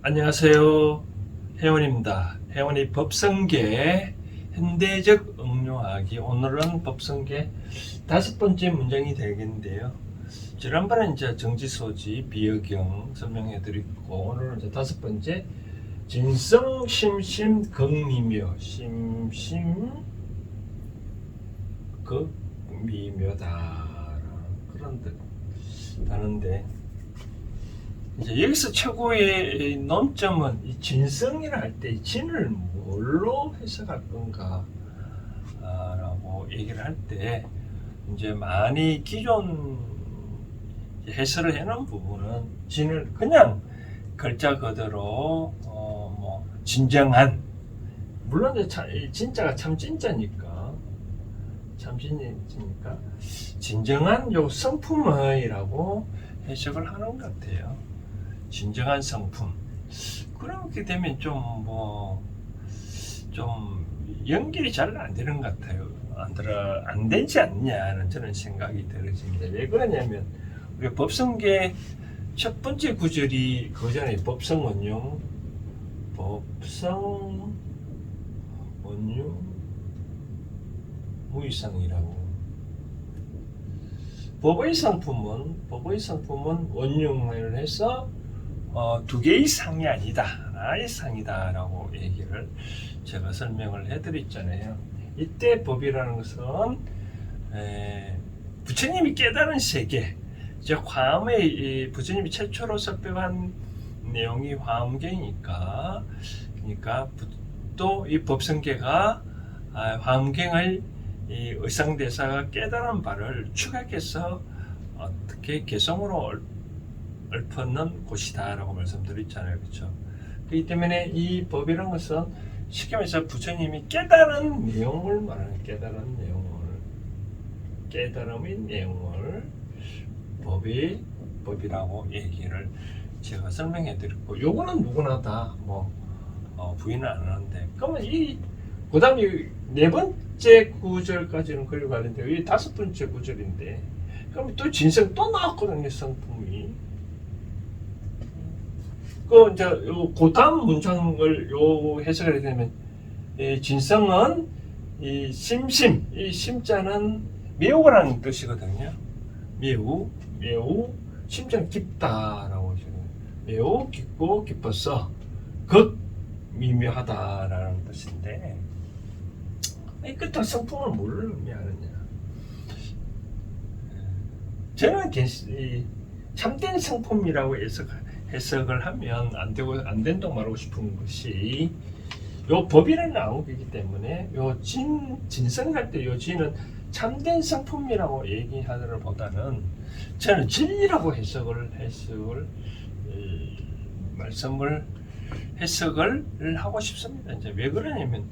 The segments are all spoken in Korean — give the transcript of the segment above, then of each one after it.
안녕하세요. 혜원입니다. 혜원의 법성계 현대적 응용하기. 오늘은 법성계 5번째 문장이 되겠는데요. 지난번에 이제 정지소지 비어경 설명해 드렸고, 오늘은 이제 5번째 진성 심심 극미묘. 심심 극미묘다 그런 뜻하는데, 이제 여기서 최고의 논점은 이 진성이라 할 때 진을 뭘로 해석할 건가 라고 얘기를 할 때, 이제 많이 기존 해설을 해놓은 부분은 진을 그냥 글자 그대로 뭐 진정한, 물론 이제 진짜가 참 진짜니까 진정한 요 성품의라고 해석을 하는 것 같아요. 진정한 성품. 그렇게 되면 좀 연결이 잘 안 되는 것 같아요. 안 되지 않냐는 저는 생각이 들어집니다. 왜 그러냐면, 우리 법성계 첫 번째 구절이 그거잖아요. 법성 원용 무이상이라고. 법의 상품은 원용을 해서 두 개의 상이 아니다, 하나의 상이다 라고 얘기를 제가 설명을 해드렸잖아요. 이때 법이라는 것은 부처님이 깨달은 세계, 즉 화엄의 부처님이 최초로 설법한 내용이 화엄경이니까, 그러니까 또 이 법성계가 화엄경의 이 의상대사가 깨달은 바를 추각해서 어떻게 개성으로 읊어놓는 곳이다 라고 말씀드렸잖아요. 그렇죠? 그렇기 때문에 이 법이라는 것은 쉽게 말해서 부처님이 깨달은 내용을 말하는, 깨달음의 내용을 법이라고 얘기를 제가 설명해 드렸고, 요거는 누구나 다 부인을 안 하는데, 그러면 그 다음에 네 번째 구절까지는 그리고 가는데, 이 5번째 구절인데, 그럼 또 진성 또 나왔거든요, 성품이. 이제 그 다음 문장을 해석을 하게 되면, 이 진성은 이 심자는 매우라는 뜻이거든요. 매우, 심자는 깊다라고 하시거든요. 매우 깊고 깊어서 미묘하다라는 뜻인데, 이 끝에 성품을 뭘 의미하느냐? 저는 참된 성품이라고 해석을 하면 안 된다고 말하고 싶은 것이, 요 법이라는 나오기 때문에 요 진성할 때 요 진은 참된 성품이라고 얘기하는 보다는 저는 진리라고 해석을 하고 싶습니다. 이제 왜 그러냐면,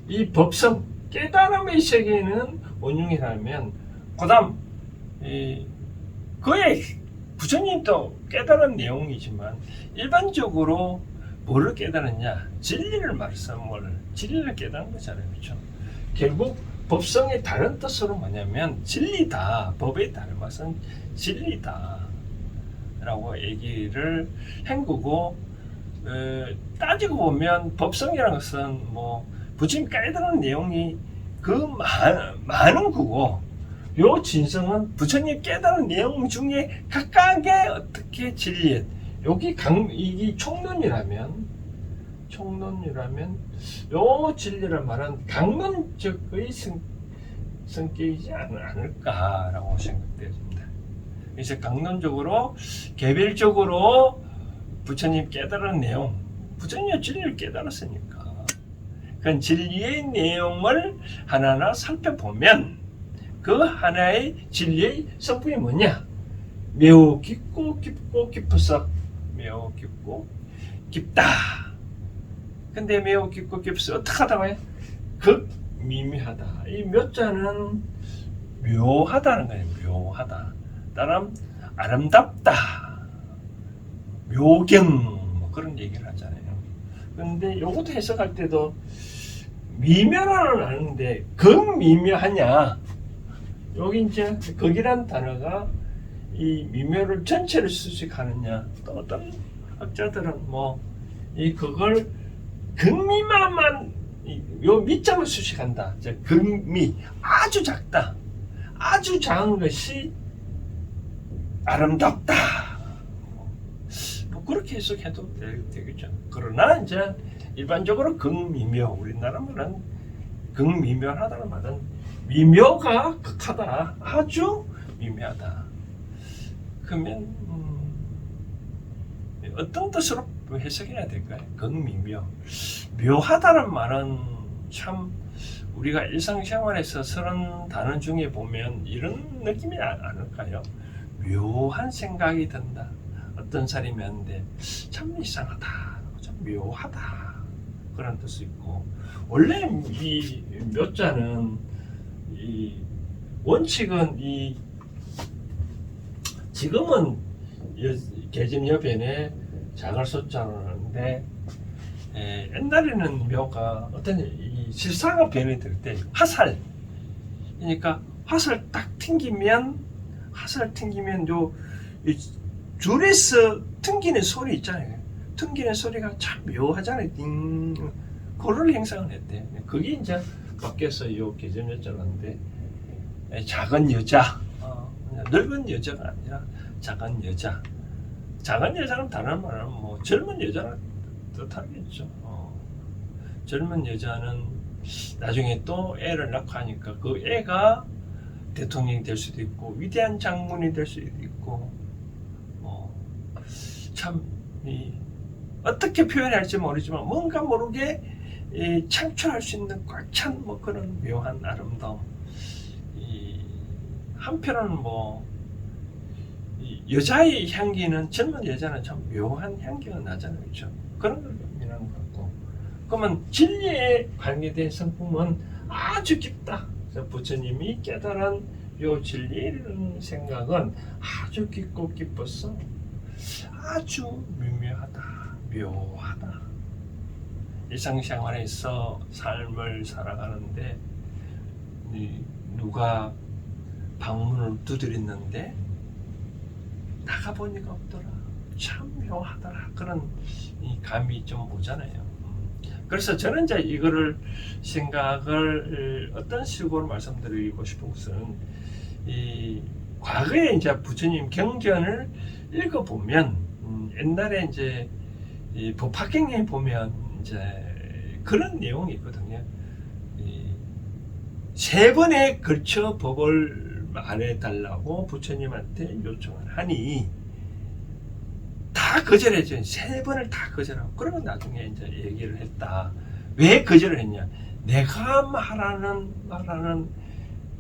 이 법성 깨달음의 세계는 원흉이라면, 그다음 그의 부처님도 깨달은 내용이지만, 일반적으로 뭐를 깨달았냐? 진리를 깨달은 거잖아요. 그렇죠? 결국 법성의 다른 뜻으로 뭐냐면 진리다, 법의 다른 것은 진리다 라고 얘기를 한 거고, 따지고 보면 법성이라는 것은 부처님 깨달은 내용이 많은 거고, 요 진성은 부처님 깨달은 내용 중에 각각의 어떻게 진리, 여기 이게 총론이라면 요 진리를 말한 강론적의 성격이지 않을까라고 생각되었습니다. 그래서 강론적으로, 개별적으로 부처님 깨달은 내용, 부처님이 진리를 깨달았으니까 그 진리의 내용을 하나하나 살펴보면, 그 하나의 진리의 성품이 뭐냐? 매우 깊고 깊어서 매우 깊고 깊다. 근데 매우 깊고 깊어서 어떻게 하다고 해요? 극미묘하다. 이 묘자는 묘하다는 거예요. 묘하다. 따름 아름답다. 묘경, 그런 얘기를 하잖아요. 근데 요것도 해석할 때도 미묘라는 아는데 극미묘하냐? 여기 이제 극이란 단어가 이 미묘를 전체를 수식하느냐, 또 어떤 학자들은 이 그걸 극미만만 요 밑점을 수식한다. 극미 아주 작다. 아주 작은 것이 아름답다. 뭐 그렇게 해석해도 되겠죠. 그러나 이제 일반적으로 극미묘, 우리나라 말은 극미묘하다는 말은 미묘가 극하다, 아주 미묘하다. 그러면 어떤 뜻으로 해석해야 될까요? 극미묘. 묘하다는 말은 참 우리가 일상생활에서 쓰는 단어 중에 보면 이런 느낌이 아닐까요? 묘한 생각이 든다. 어떤 사람이 하는데 참 이상하다, 참 묘하다, 그런 뜻이 있고, 원래 이 묘자는 이 원칙은 이 지금은 계집여변에 작을 소자로 하는데 옛날에는 묘가 어떤 이 실사가 변이 될 때 화살, 그러니까 화살 딱 튕기면 요 줄에서 튕기는 소리 있잖아요. 튕기는 소리가 참 묘하잖아요. 띵, 그걸 행상을 했대. 그게 이제 바뀌어서 요 계집여자라는데 작은 여자, 늙은 여자가 아니라 작은 여자. 작은 여자는 다른 말은 뭐 젊은 여자는 뜻하겠죠. 젊은 여자는 나중에 또 애를 낳고 하니까 그 애가 대통령이 될 수도 있고 위대한 장군이 될 수도 있고, 참 어떻게 표현해야 할지 모르지만 뭔가 모르게 창출할 수 있는 꽉 찬 뭐 그런 묘한 아름다움. 한편은 뭐 여자의 향기는, 젊은 여자는 참 묘한 향기가 나잖아요. 그렇죠? 그런 걸 의미하는 것 같고, 그러면 진리에 관계된 성품은 아주 깊다. 그래서 부처님이 깨달은 요 진리라는 생각은 아주 깊고 깊어서 아주 미묘하다, 묘하다. 일상생활에서 삶을 살아가는데 누가 방문을 두드렸는데 나가보니까 없더라, 참 묘하더라, 그런 이 감이 좀 오잖아요. 그래서 저는 이제 이거를 생각을 어떤 식으로 말씀드리고 싶은 것은, 이 과거에 이제 부처님 경전을 읽어보면 옛날에 이제 이 법화경에 보면 이제 그런 내용이 있거든요. 세 번에 걸쳐 법을 말해달라고 부처님한테 요청을 하니 다 거절해줘요. 세 번을 다 거절하고, 그러면 나중에 이제 얘기를 했다. 왜 거절을 했냐? 내가 말하는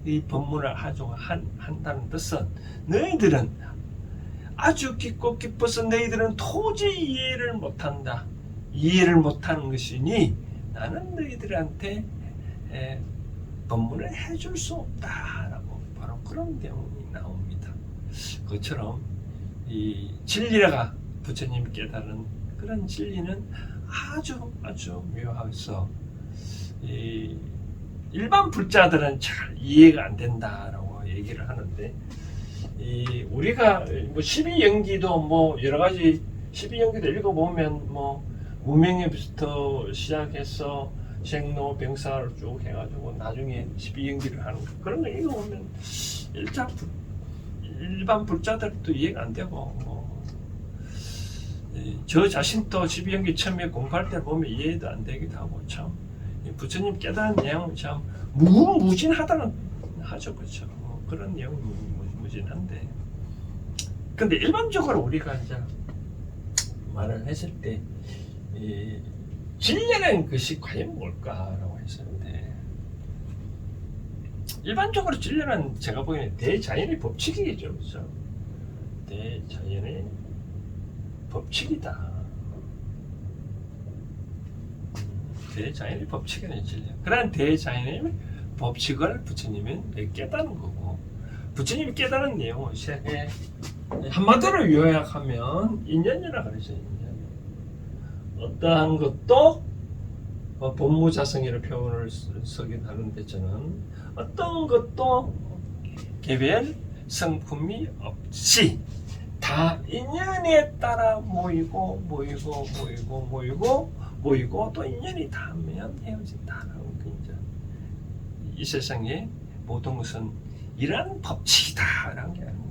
이 법문을 한다는 뜻은 너희들은 아주 깊고 깊어서 너희들은 도저히 이해를 못한다. 이해를 못하는 것이니 나는 너희들한테 법문을 해줄 수 없다라고 바로 그런 내용이 나옵니다. 그것처럼 이 진리가 부처님이 깨달은 그런 진리는 아주 묘해서 이 일반 불자들은 잘 이해가 안 된다라고 얘기를 하는데, 이 우리가 뭐 12연기도 뭐 여러 가지 12연기도 읽어보면 뭐 무명에부터 시작해서 생로병사를 쭉 해가지고 나중에 12연기를 하는 거, 그런 거 읽어보면 일반 불자들도 이해가 안 되고, 저 자신도 12연기 처음에 공부할 때 보면 이해도 안 되기도 하고, 참 부처님 깨달은 내용은 참 무궁무진하다는 하죠. 그렇죠? 그런 내용이 무진한데, 근데 일반적으로 우리가 이제 말을 했을 때 진리라는 것이 과연 뭘까라고 했을 때, 일반적으로 진리는 제가 보기에는 대자연의 법칙이겠죠. 그렇죠? 대자연의 법칙이다. 대자연의 법칙이네, 진리. 그런 대자연의 법칙을 부처님은 깨닫는 거고, 부처님이 깨달은 내용은 세계 한마디로 요약하면 인연이라고 그러죠. 인연. 어떠한 것도 본무자성이라는 표현을 쓰긴 하는데, 저는 어떤 것도 개별 성품이 없이 다 다 인연에 따라 모이고 또 인연이 닿으면 헤어진다라는 게 이제 이 세상에 모든 것은 이러한 법칙이다라는 게 아니고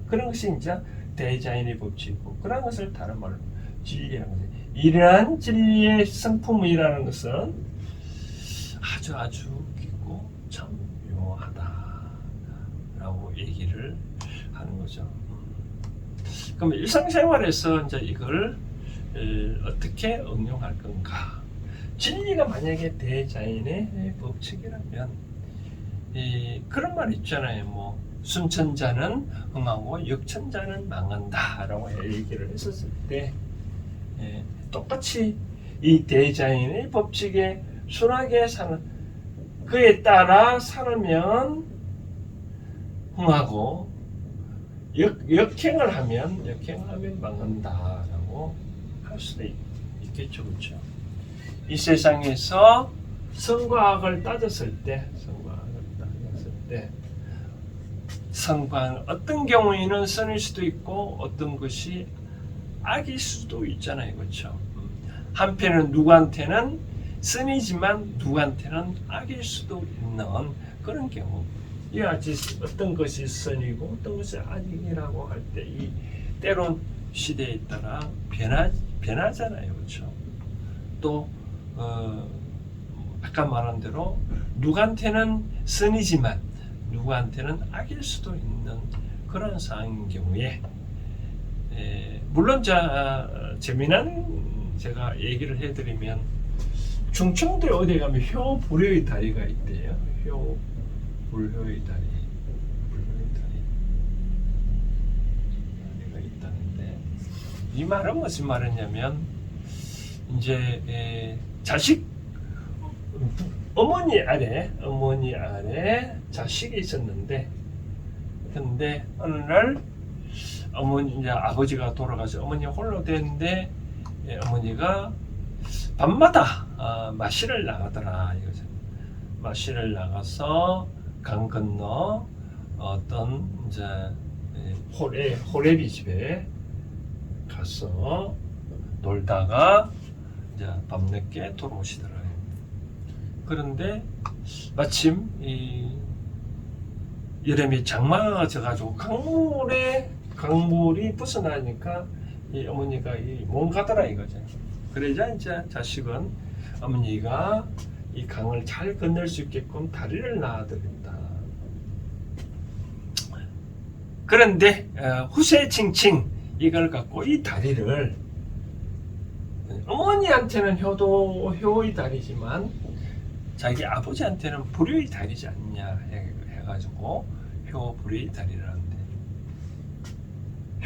그런 것이 이제 대자연의 법칙이고 그런 것을 다른 말로 진리라는 거죠. 이러한 진리의 성품이라는 것은 아주 깊고 참 묘하다라고 얘기를 하는 거죠. 그럼 일상생활에서 이제 이걸 어떻게 응용할 건가? 진리가 만약에 대자연의 법칙이라면 그런 말 있잖아요. 뭐 순천자는 흥하고 역천자는 망한다라고 얘기를 했었을 때 똑같이 이 대자연의 법칙에 순하게 사는 그에 따라 살면 흥하고 역행을 하면 망한다라고 할 수도 있겠죠, 그렇죠? 이 세상에서 선과 악을 따졌을 때, 선과 어떤 경우에는 선일 수도 있고 어떤 것이 악일 수도 있잖아요, 그렇죠? 한편은 누구한테는 선이지만 누구한테는 악일 수도 있는 그런 경우. 이 아치 어떤 것이 선이고 어떤 것이 악이라고 할 때 이 때론 시대에 따라 변하잖아요, 그렇죠? 또 아까 말한 대로 누구한테는 선이지만 누구한테는 악일 수도 있는 그런 상황인 경우에 물론 재미난 제가 얘기를 해드리면 충청도에 어디 가면 효불효의 다리가 있대요. 효불효의 다리가 있다는데 이 말은 무슨 말이냐면 이제 자식 어머니 아래 자식이 있었는데 근데 어느 날 어머니 이제 아버지가 돌아가서 어머니 홀로 됐는데 어머니가 밤마다 마시를 나가더라 이거죠. 마시를 나가서 강 건너 어떤 이제 호래비 집에 가서 놀다가 이제 밤늦게 돌아오시더라고요. 그런데 마침 이 여름에 장마가 져가지고 강물이 벗어나니까 이 어머니가 못 가더라 이거죠. 그러자 이제 자식은 어머니가 이 강을 잘 건널 수 있게끔 다리를 놔드린다. 그런데 후세칭칭 이걸 갖고 이 다리를 어머니한테는 효의 다리지만 자기 아버지한테는 불효의 다리지 않냐 해가지고 효불효의 다리라는데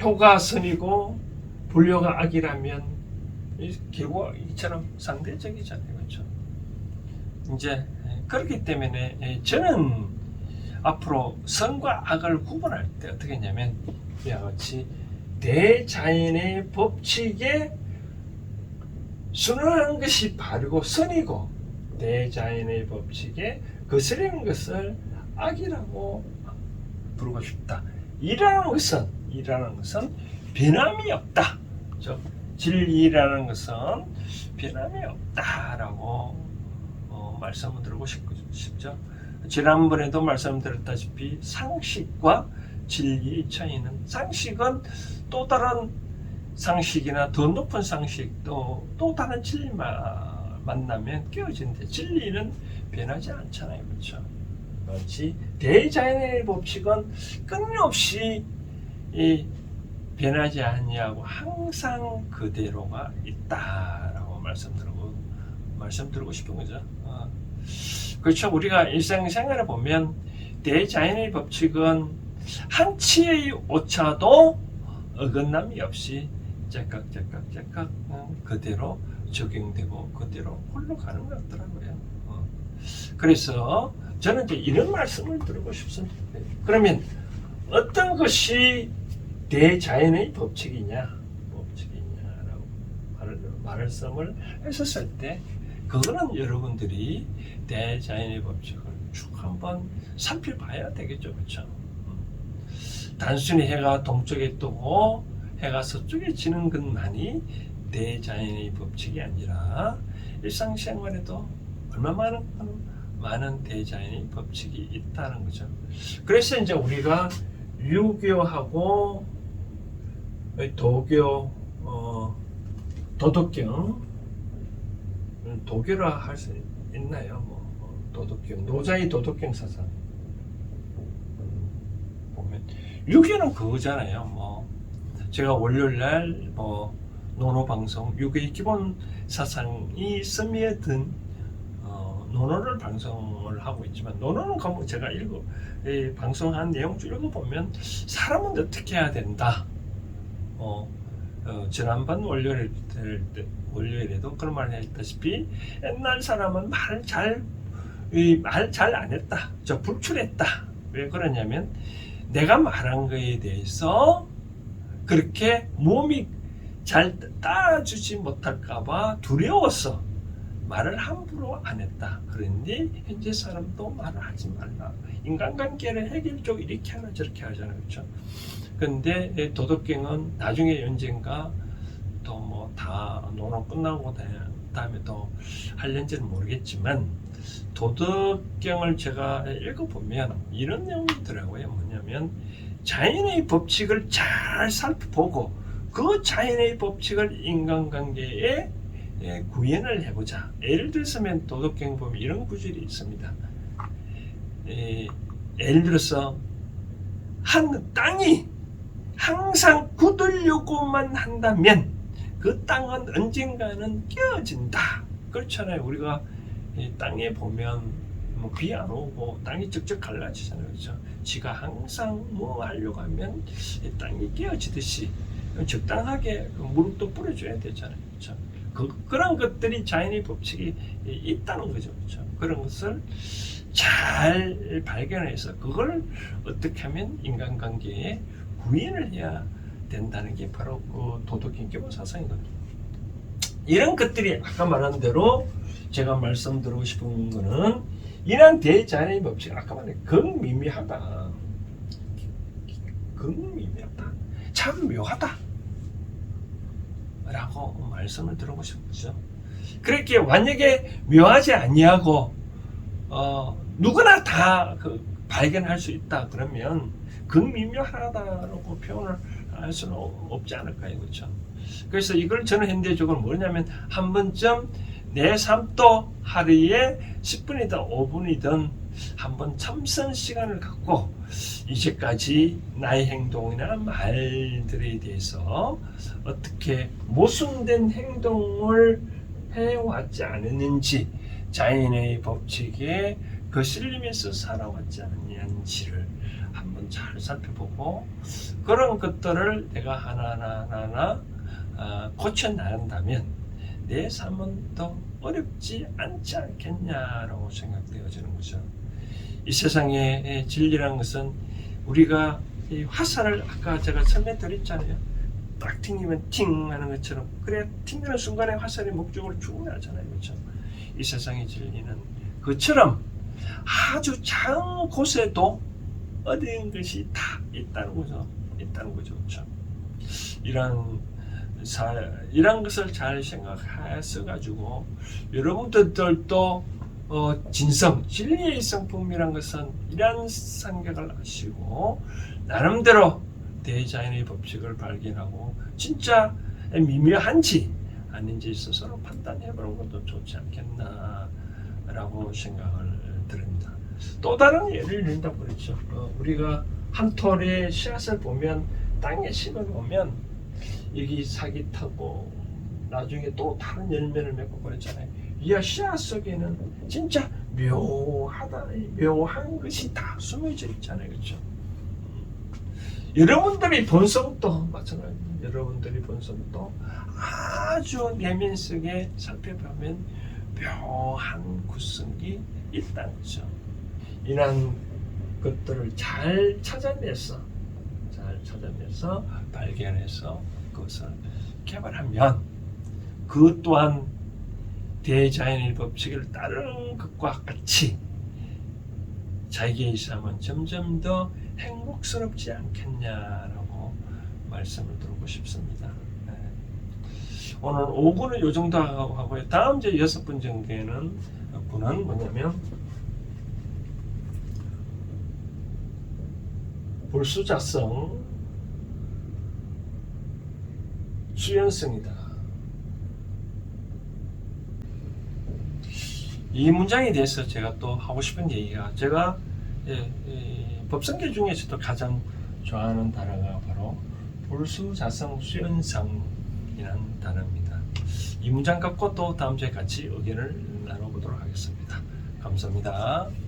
효가 선이고 불효가 악이라면 결국 이처럼 상대적이잖아요, 그렇죠? 이제 그렇기 때문에 저는 앞으로 선과 악을 구분할 때 어떻게 했냐면 이와 같이 대자연의 법칙에 순응하는 것이 바르고 선이고 대자연의 법칙에 거스르는 것을 악이라고 부르고 싶다. 이라는 것은 변함이 없다. 즉 진리라는 것은 변함이 없다라고 말씀을 드리고 싶죠. 지난번에도 말씀드렸다시피 상식과 진리의 차이는 상식은 또 다른 상식이나 더 높은 상식 또 다른 진리만 만나면 깨어지는데 진리는 변하지 않잖아요, 그렇죠? 마치 대자연의 법칙은 끊임없이 변하지 아니하고 항상 그대로가 있다라고 말씀드리고 싶은 거죠. 그렇죠. 우리가 일상생활에 보면 대자연의 법칙은 한치의 오차도 어긋남이 없이 째깍 그대로 적용되고 그대로 흘러가는 것 같더라고요. 그래서 저는 이제 이런 말씀을 드리고 싶습니다. 그러면 어떤 것이 대자연의 법칙이냐라고 말씀을 했었을 때 그거는 여러분들이 대자연의 법칙을 쭉 한번 살펴봐야 되겠죠, 그렇죠? 단순히 해가 동쪽에 뜨고 해가 서쪽에 지는 것만이 대자연의 법칙이 아니라 일상생활에도 얼마나 많은 대자연의 법칙이 있다는 거죠. 그래서 이제 우리가 유교하고 도교, 도덕경, 도교라 할 수 있나요? 도덕경, 노자의 도덕경 사상 보면 유교는 그거잖아요. 제가 월요일날 노노 방송 유교의 기본 사상이 스며든 노노를 방송을 하고 있지만 노노는 제가 방송한 내용 쭉 읽어보면 사람은 어떻게 해야 된다. 지난번 월요일에도 그런 말을 했다시피 옛날 사람은 말 잘 안 했다. 불출했다. 왜 그러냐면 내가 말한 거에 대해서 그렇게 몸이 잘 따라주지 못할까봐 두려워서 말을 함부로 안 했다. 그런데 현재 사람도 말을 하지 말라. 인간관계를 해결적으로 이렇게 하나 저렇게 하잖아요. 그렇죠? 근데 도덕경은 나중에 언젠가 또 다 논어 끝나고 다음에 또 할는지는 모르겠지만 도덕경을 제가 읽어보면 이런 내용이 있더라고요. 뭐냐면 자연의 법칙을 잘 살펴보고 그 자연의 법칙을 인간관계에 구현을 해보자. 예를 들면 도덕경 보면 이런 구절이 있습니다. 예를 들어서 한 땅이 항상 굳으려고만 한다면 그 땅은 언젠가는 깨어진다. 그렇잖아요. 우리가 땅에 보면 비 안 오고 땅이 쩍쩍 갈라지잖아요. 그렇죠? 지가 항상 하려고 하면 땅이 깨어지듯이 적당하게 무릎도 뿌려줘야 되잖아요. 그렇죠? 그런 것들이 자연의 법칙이 있다는 거죠. 그렇죠? 그런 것을 잘 발견해서 그걸 어떻게 하면 인간관계에 구현을 해야 된다는 게 바로 그 도덕경 기본 사상이거든요. 이런 것들이 아까 말한 대로 제가 말씀드리고 싶은 거는 이런 대자연의 법칙, 아까 말한 극미미하다. 극미미하다. 참 묘하다. 라고 말씀을 드리고 싶죠. 그렇게 만약에 묘하지 아니하고 누구나 다 발견할 수 있다 그러면 극미묘하다라고 표현을 할 수는 없지 않을까요? 그렇죠? 그래서 이걸 저는 현대적으로 뭐냐면 한 번쯤 내 삶도 하루에 10분이든 5분이든 한번 참선 시간을 갖고 이제까지 나의 행동이나 말들에 대해서 어떻게 모순된 행동을 해왔지 않았는지, 자연의 법칙에 거슬리면서 살아왔지 않았는지를 한번 잘 살펴보고 그런 것들을 내가 하나하나 고쳐 나간다면 내 삶은 더 어렵지 않지 않겠냐라고 생각되어지는 거죠. 이 세상의 진리라는 것은 우리가 이 화살을 아까 제가 설명드렸잖아요. 딱 튕기면 팅 하는 것처럼 그래 튕기는 순간에 화살이 목적으로 충분하잖아요. 그렇죠? 이 세상의 진리는 그처럼 아주 작은 곳에도 어려운 것이 다 있다는 거죠. 그렇죠? 이런 것을 잘 생각해서 가지고 여러분들도 진성, 진리의 성품이란 것은 이러한 생각을 하시고 나름대로 대자연의 법칙을 발견하고 진짜 미묘한지 아닌지 스스로 판단해보는 것도 좋지 않겠나라고 생각을 드립니다. 또 다른 예를 든다고 그랬죠. 우리가 한 톨의 씨앗을 보면 땅에 심어보면 여기 사기 타고 나중에 또 다른 열매를 맺고 그랬잖아요. 이 씨앗 속에는 진짜 묘한 것이 다 숨어져 있잖아요. 그렇죠? 여러분들의 본성도 마찬가지입니다. 여러분들의 본성도 아주 내면 속에 살펴보면 묘한 구성이 있다는 거죠. 이런 것들을 잘 찾아내서 발견해서 그것을 개발하면 그 또한 대자연의 법칙을 따르는 것과 같이 자기의 삶은 점점 더 행복스럽지 않겠냐라고 말씀을 드리고 싶습니다. 네. 오늘 5군은 요 정도 하고요. 다음 이제 6번째 군은 뭐냐면 불수자성 수연성이다. 이 문장에 대해서 제가 또 하고 싶은 얘기가 제가 법성계 중에서도 가장 좋아하는 단어가 바로 불수자성 수연성이라는 단어입니다. 이 문장 갖고 또 다음 주에 같이 의견을 나눠보도록 하겠습니다. 감사합니다.